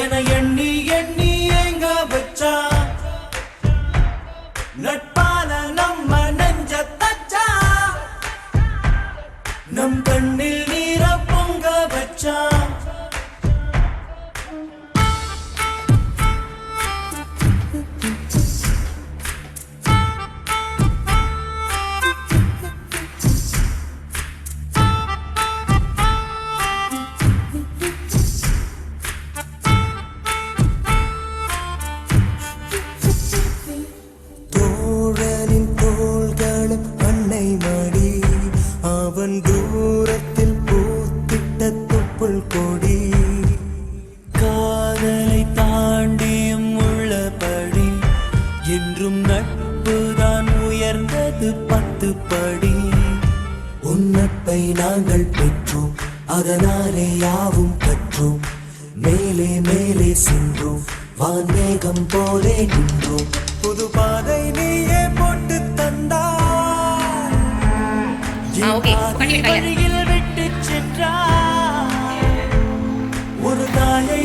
என எண்ணி எண்ணி ஏங்க வச்சா நட்பால நம்ம நெஞ்ச தச்சா நம் கண்ணில் நீர பொங்க வச்சா அவன் தூரத்தில் பூத்திட்ட தொப்புள் கொடி காதலை தாண்டியும் உள்ளபடி என்றும் நட்புதான் உயர்ந்தது 10 படி உன் நட்பை நாங்கள் பெற்றோம் அதனாலே யாவும் கற்றோம் மேலே மேலே சென்றோம் வான்மேகம் போலே நின்றோம் புது பாதை நீயே போட்டு தந்தா வழியில் விட்டு சென்றார் ஒரு தாயை